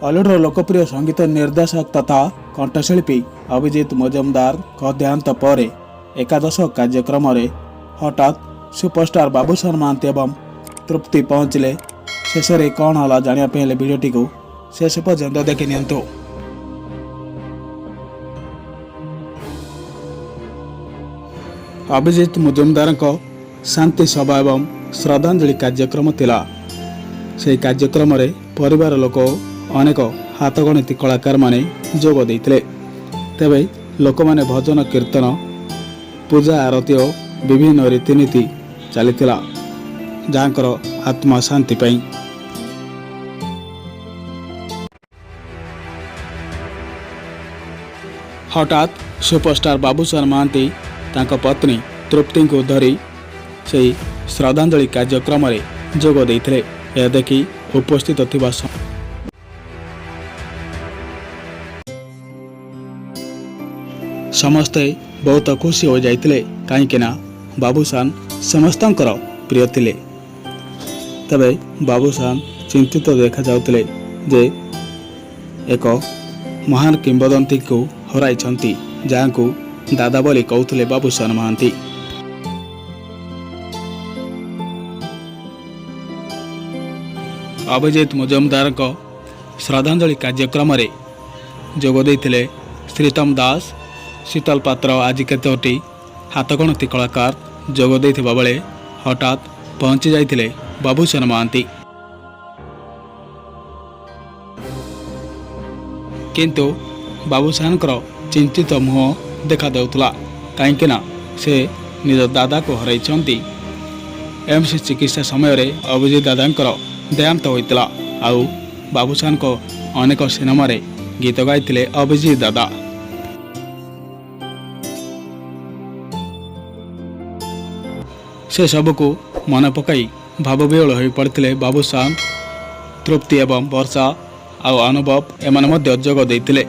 Hollywood लोकप्रिय संगीत निर्देशक तथा कंठशिल्पी अभिजीत मजुमदार देहांत पर एकादश कार्यक्रम हठात सुपरस्टार बाबूशान महांती एवं तृप्ति पहुंचले। शेष में कौन है जानापी भिडटी को शेष पर्यंत देखि नियंतु। अभिजीत मजुमदार शांति सभा एवं श्रद्धांजलि कार्यक्रम थिला। से कार्यक्रम रे परिवार लोक अनेक हाथगणित कलाकार माने जोग देइथिले। तेबे लोक माने भजन कीर्तन पूजा आरती और विभिन्न रीतिनीति चलीथिला जहाँकर आत्मा शांति पाई। हठात सुपरस्टार बाबूशान महांती तांको पत्नी तृप्ति को धरी से श्रद्धांजलि कार्यक्रम रे जोग देइथिले। यह देखि उपस्थित थिबा समस्ते बहुत खुशी हो जाइतिले कहीं बाबूशान समस्तंकर प्रिय थिले। तबे बाबूशान चिंतित देखा जाउतिले जे एक महान किंवदंती को हराइछंती जहाँ को दादा बोली कहउथिले बाबूशान महांती। अभिजीत मजुमदार श्रद्धांजलि कार्यक्रम रे जोग देइथिले श्रीतम दास, शीतल पात्र आज केतोटी हाथगणती कलाकार जोग देइथिबा बेले हठात पहुंची जाइथिले बाबूशान महांती। किंतु बाबूशान चिंतित मुह देखा देउथला कहीं से निज दादा को हराइछंती। एम्स चिकित्सा समय रे अभिजीत दादा देहांत होइतिला। आउ बाबूशान को अनेक सिनेमा रे गीत गाइथिले अभिजीत दादा। से सबको मन पकाई भावविहल हो पड़ते बाबूशान, तृप्ति एवं वर्षा आउ अनुभव एमाने मध्य जोग देइथिले।